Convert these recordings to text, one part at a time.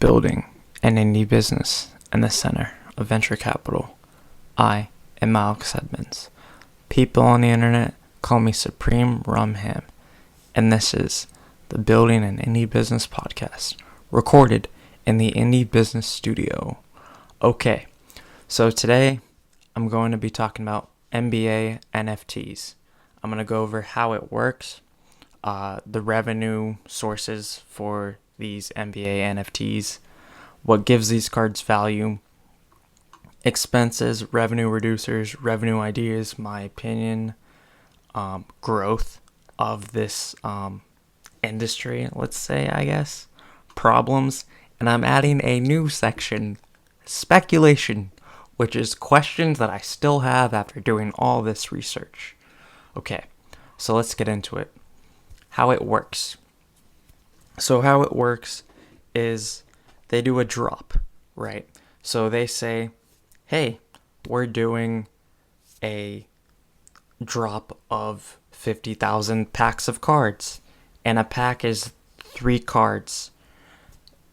building an indie business in the center of venture capital. I am Alex Edmonds. People on the internet call me SupremeRumHam, and this is the Building an Indie Business podcast, recorded in the Indie Business Studio. Okay, so today I'm going to be talking about NBA NFTs. I'm going to go over how it works, the revenue sources for these NBA NFTs, what gives these cards value, expenses, revenue reducers, revenue ideas, my opinion, growth of this industry, let's say, I guess, problems, and I'm adding a new section, speculation, which is questions that I still have after doing all this research. Okay, so let's get into it. How it works. So how it works is they do a drop, right? So they say, hey, we're doing a drop of 50,000 packs of cards, and a pack is 3 cards.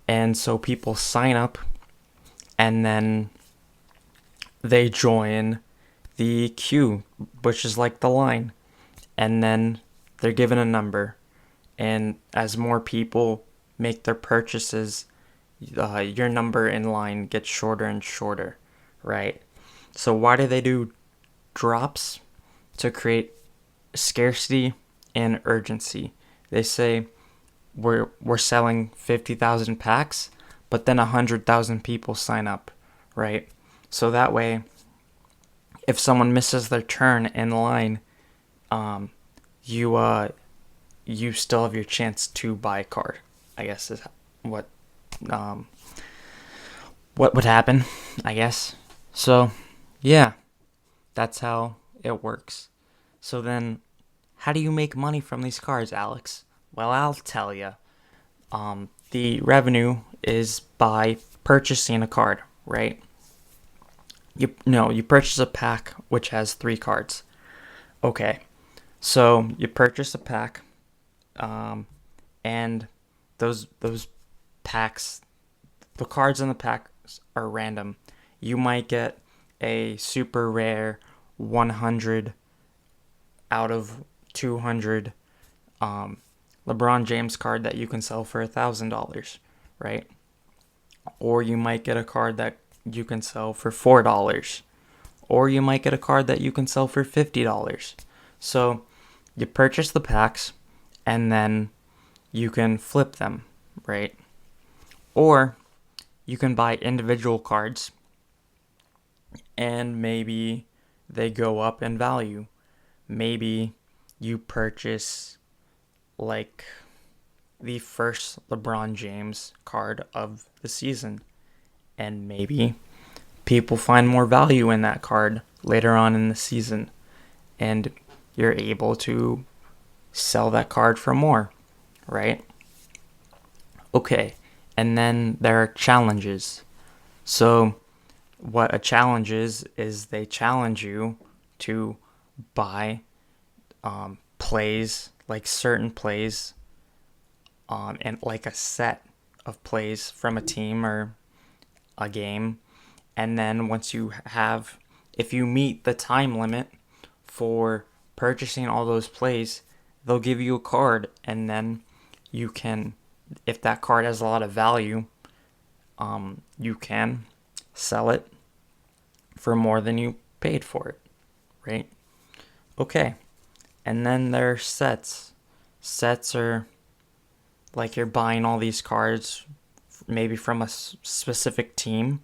And so people sign up, and then they join the queue, which is like the line, and then they're given a number. And as more people make their purchases, your number in line gets shorter and shorter, right? So why do they do drops? To create scarcity and urgency. They say we're selling 50,000 packs, but then 100,000 people sign up, right? So that way, if someone misses their turn in line, you still have your chance to buy a card, I guess is what would happen, I guess. So, yeah, that's how it works. So then, how do you make money from these cards, Alex? Well, I'll tell you. The revenue is by purchasing a card, right? You purchase a pack which has 3 cards. Okay, so you purchase a pack. And those packs, the cards in the packs are random. You might get a super rare 100 out of 200 LeBron James card that you can sell for $1,000, right? Or you might get a card that you can sell for $4. Or you might get a card that you can sell for $50. So you purchase the packs, and then you can flip them, right? Or you can buy individual cards, and maybe they go up in value. Maybe you purchase like the first LeBron James card of the season, and maybe people find more value in that card later on in the season, and you're able to sell that card for more, right? Okay, and then there are challenges. So what a challenge is they challenge you to buy plays, like certain plays, and like a set of plays from a team or a game. And then if you meet the time limit for purchasing all those plays, they'll give you a card, and then you can, if that card has a lot of value, you can sell it for more than you paid for it, right? Okay, and then there are sets. Sets are like you're buying all these cards, maybe from a specific team,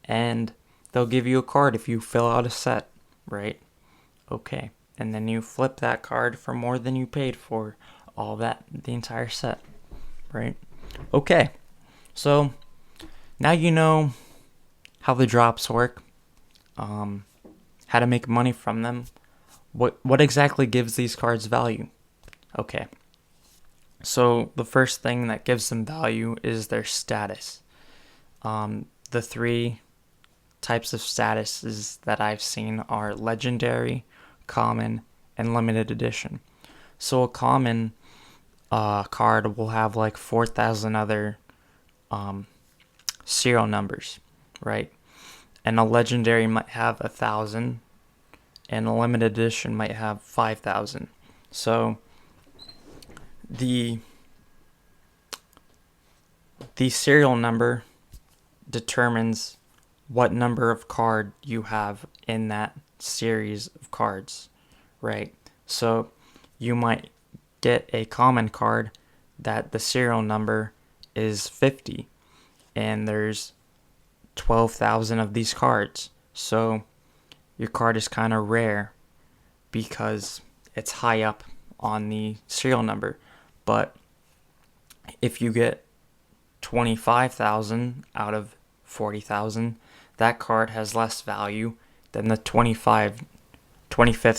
and they'll give you a card if you fill out a set, right? Okay. And then you flip that card for more than you paid for the entire set, right? Okay, so now you know how the drops work, how to make money from them. What exactly gives these cards value? Okay, so the first thing that gives them value is their status. The 3 types of statuses that I've seen are legendary, common, and limited edition. So a common card will have like 4,000 other serial numbers, right? And a legendary might have 1,000, and a limited edition might have 5,000. So the serial number determines what number of card you have in that series of cards, right? So you might get a common card that the serial number is 50, and there's 12,000 of these cards. So your card is kind of rare because it's high up on the serial number. But if you get 25,000 out of 40,000, that card has less value than the 25th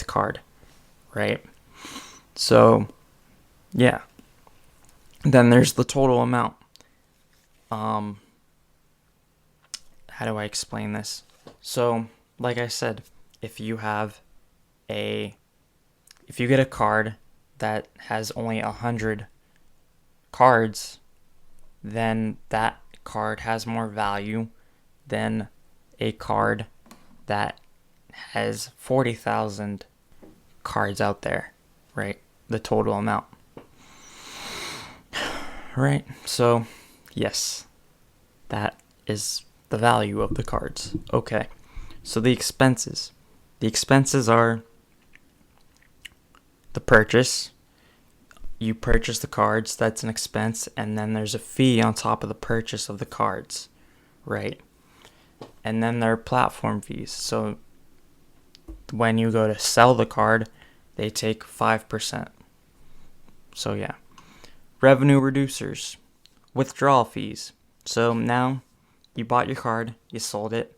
card, right? So, yeah. Then there's the total amount. How do I explain this? So, like I said, if you get a card that has only 100 cards, then that card has more value than a card that has 40,000 cards out there, right? The total amount. Right? So, yes, that is the value of the cards. Okay. So the expenses. The expenses are the purchase. You purchase the cards, that's an expense, and then there's a fee on top of the purchase of the cards, right? And then there are platform fees. So when you go to sell the card, they take 5%. So yeah. Revenue reducers. Withdrawal fees. So now you bought your card, you sold it,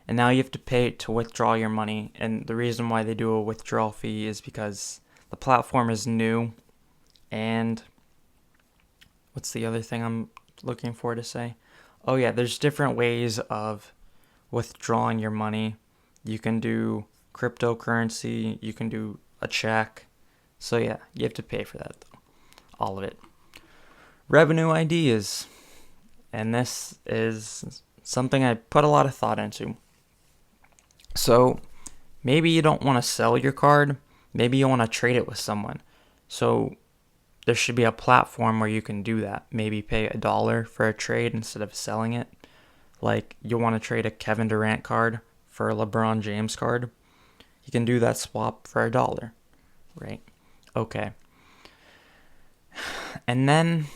and now you have to pay to withdraw your money. And the reason why they do a withdrawal fee is because the platform is new. And what's the other thing I'm looking for to say? Oh yeah, there's different ways of withdrawing your money. You can do cryptocurrency, you can do a check. So yeah, you have to pay for that though. All of it. Revenue ideas. And this is something I put a lot of thought into. So maybe you don't want to sell your card. Maybe you want to trade it with someone. So there should be a platform where you can do that. Maybe pay $1 for a trade instead of selling it. Like you want to trade a Kevin Durant card for a LeBron James card. You can do that swap for $1, right? Okay. And then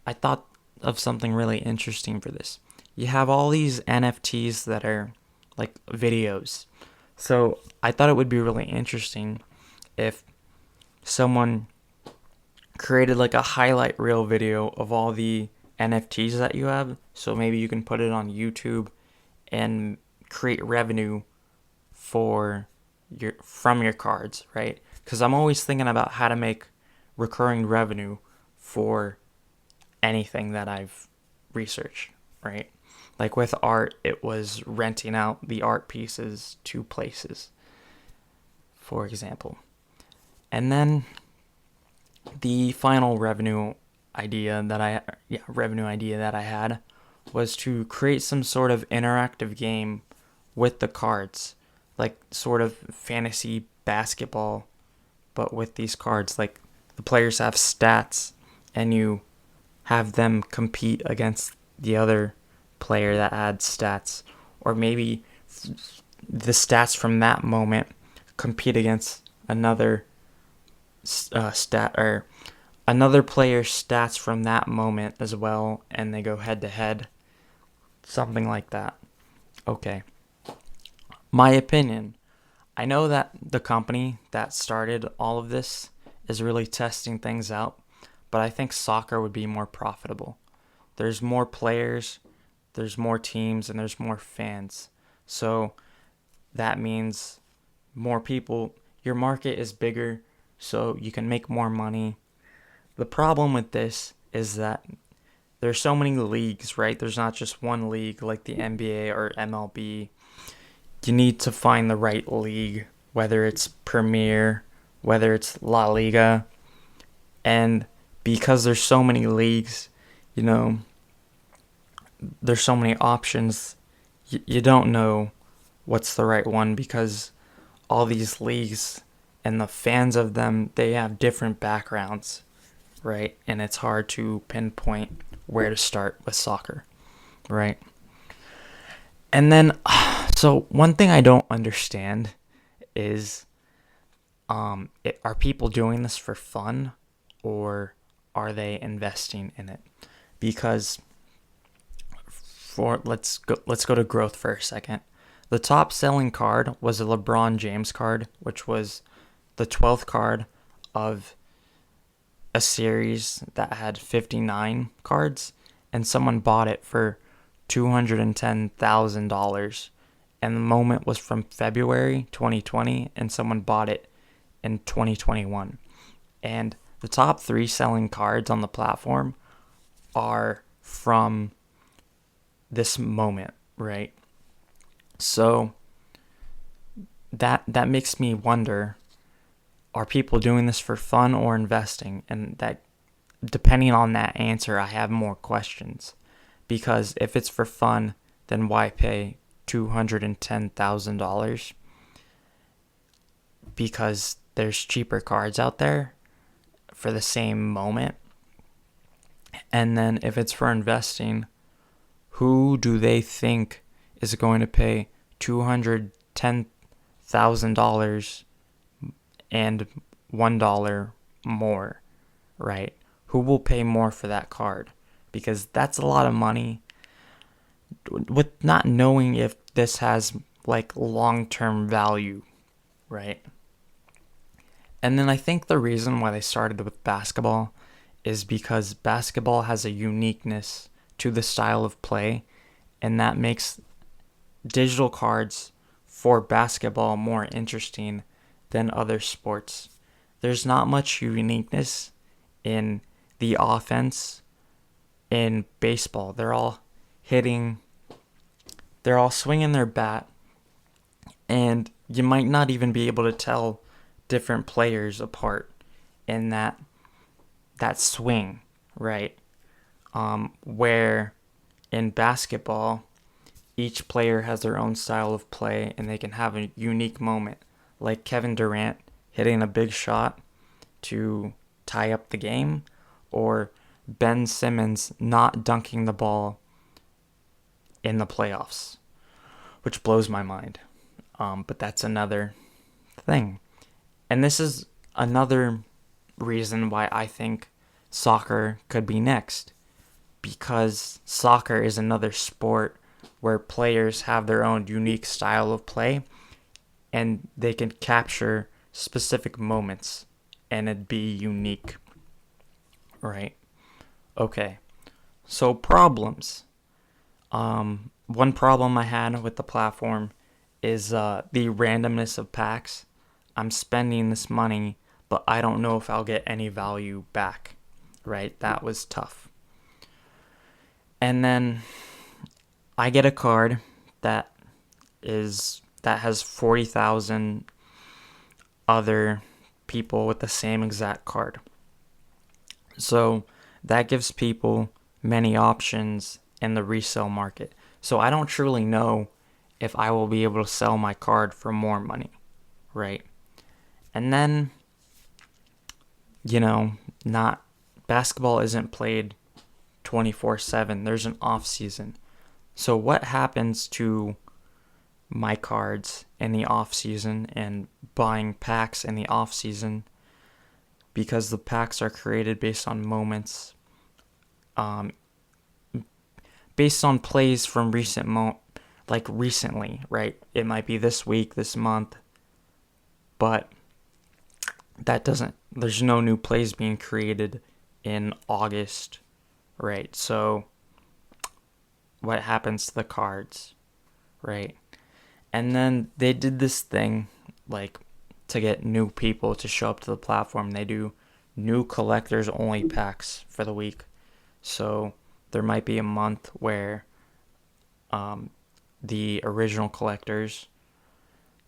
I thought of something really interesting for this. You have all these NFTs that are like videos. So I thought it would be really interesting if someone created like a highlight reel video of all the NFTs that you have. So maybe you can put it on YouTube and create revenue from your cards, right? Because I'm always thinking about how to make recurring revenue for anything that I've researched, right? Like with art, it was renting out the art pieces to places, for example. And then the final revenue idea that I had was to create some sort of interactive game with the cards, like sort of fantasy basketball, but with these cards. Like the players have stats, and you have them compete against the other player that adds stats, or maybe the stats from that moment compete against another stat or another player's stats from that moment as well, and they go head to head, something like that. Okay. My opinion. I know that the company that started all of this is really testing things out, but I think soccer would be more profitable. There's more players, there's more teams, and there's more fans. So that means more people. Your market is bigger, so you can make more money. The problem with this is that there's so many leagues, right? There's not just one league like the NBA or MLB. You need to find the right league, whether it's Premier, whether it's La Liga. And because there's so many leagues, there's so many options. You don't know what's the right one because all these leagues and the fans of them, they have different backgrounds, right? And it's hard to pinpoint where to start with soccer, right? And then, so one thing I don't understand is, are people doing this for fun, or are they investing in it? Because let's go to growth for a second. The top selling card was a LeBron James card, which was the 12th card of a series that had 59 cards, and someone bought it for $210,000. And the moment was from February 2020, and someone bought it in 2021. And the top 3 selling cards on the platform are from this moment, right? So that makes me wonder, are people doing this for fun or investing? And that, depending on that answer, I have more questions. Because if it's for fun, then why pay $210,000? Because there's cheaper cards out there for the same moment. And then if it's for investing, who do they think is going to pay $210,000 and $1 more, right? Who will pay more for that card? Because that's a lot of money, with not knowing if this has like long-term value, right? And then I think the reason why they started with basketball is because basketball has a uniqueness to the style of play, and that makes digital cards for basketball more interesting than other sports. There's not much uniqueness in the offense in baseball. They're all swinging their bat, and you might not even be able to tell different players apart in that swing, right? Where in basketball, each player has their own style of play, and they can have a unique moment, like Kevin Durant hitting a big shot to tie up the game, or Ben Simmons not dunking the ball in the playoffs, which blows my mind. But that's another thing. And this is another reason why I think soccer could be next, because soccer is another sport where players have their own unique style of play, and they can capture specific moments and it'd be unique, right? Okay, so problems. One problem I had with the platform is the randomness of packs. I'm spending this money, but I don't know if I'll get any value back, right? That was tough. And then I get a card that has 40,000 other people with the same exact card. So that gives people many options in the resale market. So I don't truly know if I will be able to sell my card for more money, right? And then, not basketball isn't played 24/7. There's an off season. So what happens to my cards in the off season and buying packs in the off season? Because the packs are created based on moments, based on plays from recently, right? It might be this week, this month, but there's no new plays being created in August, right? So what happens to the cards, right? And then they did this thing, like, to get new people to show up to the platform. They do new collectors only packs for the week. So there might be a month where the original collectors,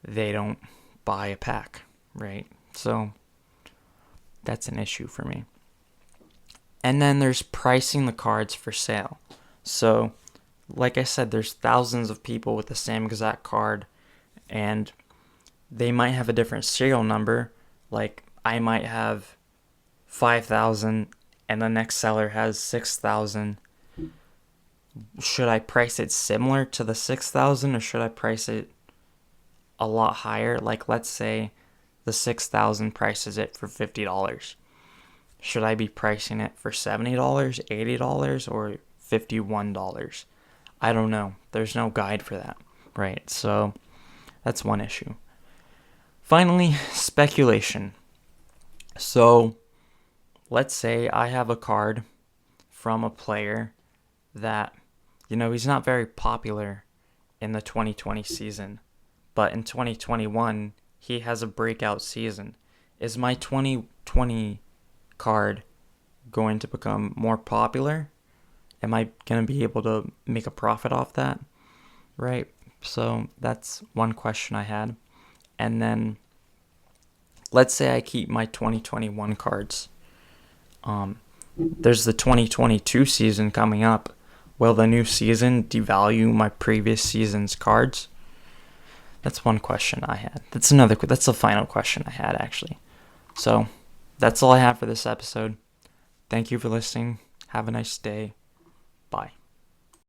they don't buy a pack, right? So that's an issue for me. And then there's pricing the cards for sale. So like I said, there's thousands of people with the same exact card, and they might have a different serial number. Like, I might have 5,000 and the next seller has 6,000. Should I price it similar to the 6,000, or should I price it a lot higher? Like, let's say the 6,000 prices it for $50. Should I be pricing it for $70, $80, or $51? I don't know. There's no guide for that, right? So that's one issue. Finally, speculation. So let's say I have a card from a player that, he's not very popular in the 2020 season, but in 2021, he has a breakout season. Is my 2020 card going to become more popular? Am I going to be able to make a profit off that? Right? So that's one question I had. And then let's say I keep my 2021 cards. There's the 2022 season coming up. Will the new season devalue my previous season's cards? That's one question I had. That's the final question I had, actually. So that's all I have for this episode. Thank you for listening. Have a nice day. Bye.